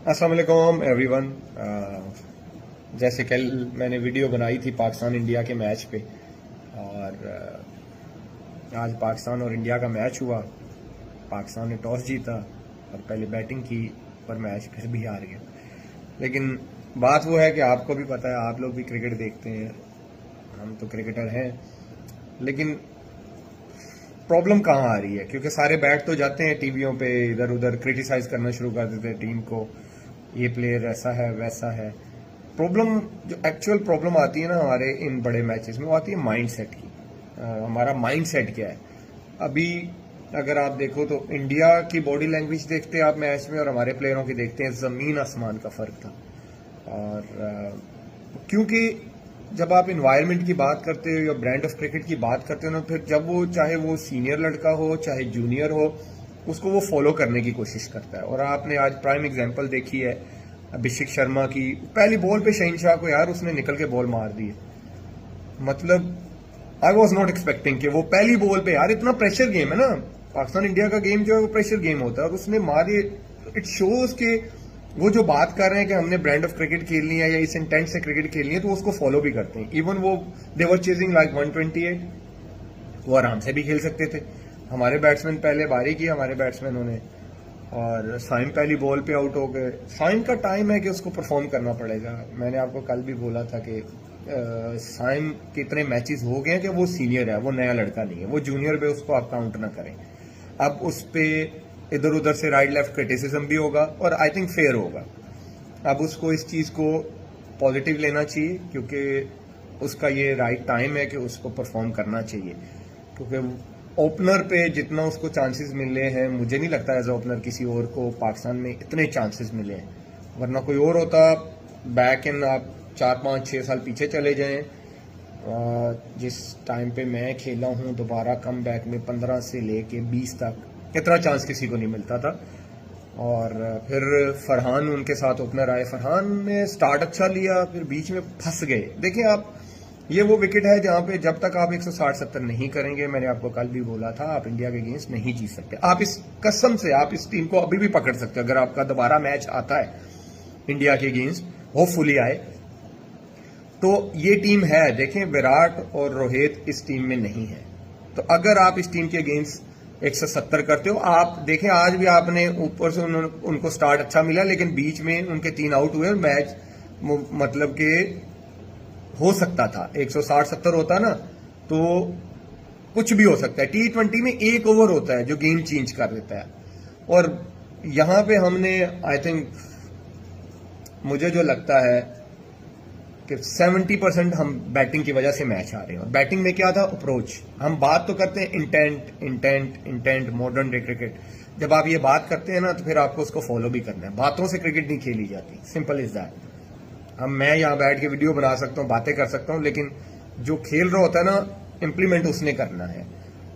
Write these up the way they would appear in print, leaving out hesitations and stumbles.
अस्सलाम वालेकुम एवरीवन। जैसे कल मैंने वीडियो बनाई थी पाकिस्तान इंडिया के मैच पे, और आज पाकिस्तान और इंडिया का मैच हुआ। पाकिस्तान ने टॉस जीता और पहले बैटिंग की, पर मैच फिर भी हार गया। लेकिन बात वो है कि आपको भी पता है, आप लोग भी क्रिकेट देखते हैं, हम तो क्रिकेटर हैं, लेकिन प्रॉब्लम कहाँ आ रही है? क्योंकि सारे बैठ तो जाते हैं टीवियों पे, इधर उधर क्रिटिसाइज करना शुरू कर देते हैं टीम को, ये प्लेयर ऐसा है वैसा है। प्रॉब्लम जो एक्चुअल प्रॉब्लम आती है ना हमारे इन बड़े मैचेस में, वो आती है माइंड सेट की। हमारा माइंड सेट क्या है? अभी अगर आप देखो तो इंडिया की बॉडी लैंग्वेज देखते हैं आप मैच में, और हमारे प्लेयरों की देखते हैं, जमीन आसमान का फर्क था। और क्योंकि जब आप इन्वायरमेंट की बात करते हो या ब्रांड ऑफ क्रिकेट की बात करते हो ना, फिर जब वो चाहे वो सीनियर लड़का हो चाहे जूनियर हो, उसको वो फॉलो करने की कोशिश करता है। और आपने आज प्राइम एग्जांपल देखी है अभिषेक शर्मा की। पहली बॉल पे शहीनशाह को यार उसने निकल के बॉल मार दी है। मतलब आई वॉज नॉट एक्सपेक्टिंग कि वो पहली बॉल पे, यार इतना प्रेशर गेम है ना, पाकिस्तान इंडिया का गेम जो है वो प्रेशर गेम होता है, और उसने मारी। इट शोज के वो जो बात कर रहे हैं कि हमने ब्रांड ऑफ क्रिकेट खेलनी है या इस इंटेंट से क्रिकेट खेलनी है, तो उसको फॉलो भी करते हैं। इवन वो देवर चेजिंग लाइक 128, वो आराम से भी खेल सकते थे। हमारे बैट्समैन पहले बारी की, हमारे बैट्समैनों ने, और साइम पहली बॉल पे आउट हो गए। साइम का टाइम है कि उसको परफॉर्म करना पड़ेगा। मैंने आपको कल भी बोला था कि साइम के इतने मैचेस हो गए हैं कि वो सीनियर है, वो नया लड़का नहीं है, वो जूनियर पे उसको आप काउंट ना करें। अब उस पर इधर उधर से राइट लेफ्ट क्रिटिसिज्म भी होगा, और आई थिंक फेयर होगा। अब उसको इस चीज़ को पॉजिटिव लेना चाहिए, क्योंकि उसका ये राइट टाइम है कि उसको परफॉर्म करना चाहिए। क्योंकि ओपनर पे जितना उसको चांसेस मिले हैं, मुझे नहीं लगता एज ओपनर किसी और को पाकिस्तान में इतने चांसेस मिले हैं। वरना कोई और होता, बैक इन आप 4 5 6 साल पीछे चले जाएं, जिस टाइम पे मैं खेला हूं, दोबारा कम बैक में 15 से लेके 20 तक इतना चांस किसी को नहीं मिलता था। और फिर फरहान उनके साथ ओपनर आए, फरहान ने स्टार्ट अच्छा लिया, फिर बीच में फंस गए। देखिए आप, ये वो विकेट है जहां पे जब तक आप 160-70 नहीं करेंगे, मैंने आपको कल भी बोला था, आप इंडिया के अगेंस्ट नहीं जीत सकते। आप इस कसम से आप इस टीम को अभी भी पकड़ सकते हो। अगर आपका दोबारा मैच आता है इंडिया के अगेंस्ट, होपफुली आए, तो ये टीम है। देखें, विराट और रोहित इस टीम में नहीं है, तो अगर आप इस टीम के अगेंस्ट 170 करते हो, आप देखें आज भी आपने ऊपर से उनको स्टार्ट अच्छा मिला, लेकिन बीच में उनके 3 आउट हुए और मैच मतलब कि हो सकता था 160-70 होता ना, तो कुछ भी हो सकता है। T20 में एक ओवर होता है जो गेम चेंज कर देता है, और यहां पे हमने आई थिंक, मुझे जो लगता है कि 70% हम बैटिंग की वजह से मैच आ रहे हैं। और बैटिंग में क्या था? अप्रोच। हम बात तो करते हैं intent intent intent, modern day cricket. जब आप ये बात करते हैं ना, तो फिर आपको उसको फॉलो भी करना है। बातों से क्रिकेट नहीं खेली जाती, सिंपल इज दैट। मैं यहाँ बैठ के वीडियो बना सकता हूँ, बातें कर सकता हूँ, लेकिन जो खेल रहा होता है ना, इम्प्लीमेंट उसने करना है।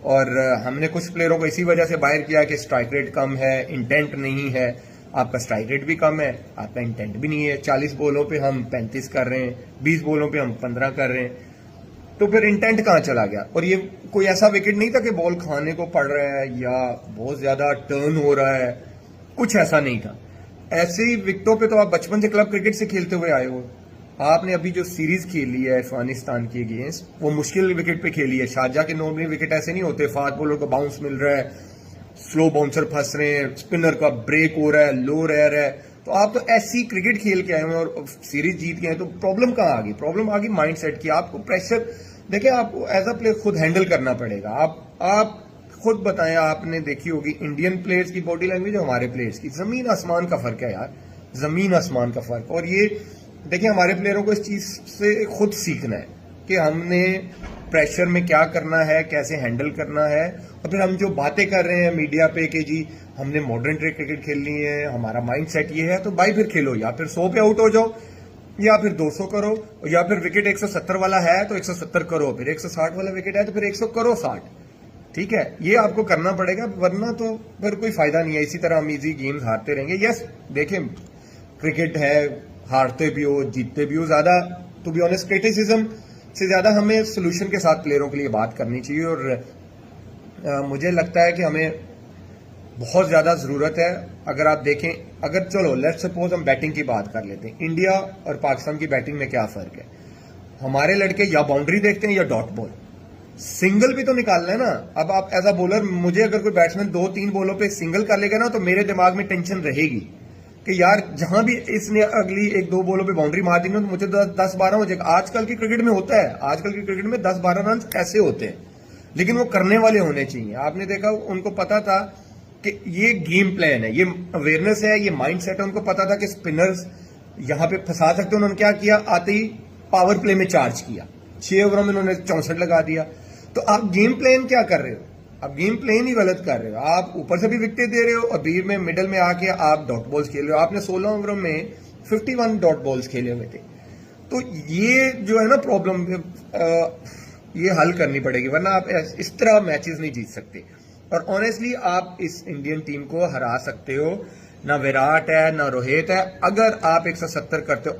और हमने कुछ प्लेयरों को इसी वजह से बाहर किया कि स्ट्राइक रेट कम है, इंटेंट नहीं है। आपका स्ट्राइक रेट भी कम है, आपका इंटेंट भी नहीं है। 40 बॉलों पे हम 35 कर रहे हैं, 20 बॉलों पे हम 15 कर रहे हैं, तो फिर इंटेंट कहाँ चला गया? और ये कोई ऐसा विकेट नहीं था कि बॉल खाने को पड़ रहा है या बहुत ज्यादा टर्न हो रहा है, कुछ ऐसा नहीं था। ऐसे ही विकेटों पे तो आप बचपन से क्लब क्रिकेट से खेलते हुए आए हो। आपने अभी जो सीरीज खेली है अफगानिस्तान के अगेंस्ट, वो मुश्किल विकेट पे खेली है। शारजा के नॉर्मली विकेट ऐसे नहीं होते, फास्ट बॉलर को बाउंस मिल रहा है, स्लो बाउंसर फंस रहे हैं, स्पिनर का ब्रेक हो रहा है, लो रह रहा है। तो आप तो ऐसी क्रिकेट खेल के आए हैं और सीरीज जीत गए हैं। तो प्रॉब्लम कहाँ आ गई? प्रॉब्लम आ गई माइंड सेट की। आपको प्रेशर, देखिए आपको एज अ प्लेयर खुद हैंडल करना पड़ेगा। आप खुद बताएं, आपने देखी होगी इंडियन प्लेयर्स की बॉडी लैंग्वेज और हमारे प्लेयर्स की, जमीन आसमान का फर्क है यार, जमीन आसमान का फर्क। और ये देखिए, हमारे प्लेयरों को इस चीज से खुद सीखना है कि हमने प्रेशर में क्या करना है, कैसे हैंडल करना है। और फिर हम जो बातें कर रहे हैं मीडिया पे कि जी हमने मॉडर्न डे क्रिकेट खेलनी है, हमारा माइंड सेट ये है, तो भाई फिर खेलो, या फिर 100 पे आउट हो जाओ, या फिर 200 करो, या फिर विकेट 170 वाला है तो 170 करो, फिर 160 वाला विकेट है तो फिर 100 करो 60। ठीक है, ये आपको करना पड़ेगा, वरना तो फिर कोई फायदा नहीं है। इसी तरह हम इजी गेम्स हारते रहेंगे। यस, देखें क्रिकेट है, हारते भी हो जीतते भी हो, ज्यादा टू बी ऑनेस्ट क्रिटिसिज्म से ज्यादा हमें सोल्यूशन के साथ प्लेयरों के लिए बात करनी चाहिए। और मुझे लगता है कि हमें बहुत ज्यादा जरूरत है। अगर आप देखें, अगर चलो लेट्स सपोज हम बैटिंग की बात कर लेते हैं, इंडिया और पाकिस्तान की बैटिंग में क्या फर्क है? हमारे लड़के या बाउंड्री देखते हैं या डॉट बॉल, सिंगल भी तो निकालना है ना। अब आप एज अ बॉलर, मुझे अगर कोई बैट्समैन 2-3 बॉलों पे सिंगल कर लेगा ना, तो मेरे दिमाग में टेंशन रहेगी कि यार जहां भी इसने अगली 1-2 बॉलों पे बाउंड्री मार दी ना, तो मुझे 10-12 हो जाएगा। आजकल की क्रिकेट में होता है, आजकल की क्रिकेट में 10-12 रन ऐसे होते हैं, लेकिन वो करने वाले होने चाहिए। आपने देखा, उनको पता था कि ये गेम प्लान है, ये अवेयरनेस है, ये माइंड सेट है। उनको पता था कि स्पिनर्स यहां पे फंसा सकते हैं। उन्होंने क्या किया, आते ही पावर प्ले में चार्ज किया, 6 ओवरों में उन्होंने 64 लगा दिया। तो आप गेम प्लान क्या कर रहे हो? आप गेम प्लान ही गलत कर रहे हो। आप ऊपर से भी विकेट दे रहे हो और बीच में मिडल में आके आप डॉट बॉल्स खेल रहे हो। आपने 16 ओवरों में 51 डॉट बॉल्स खेले हुए थे। तो ये जो है ना प्रॉब्लम, ये हल करनी पड़ेगी, वरना आप इस तरह मैचेस नहीं जीत सकते। और ऑनेस्टली आप इस इंडियन टीम को हरा सकते हो। ना विराट है, ना रोहित है। अगर आप 170 करते हो,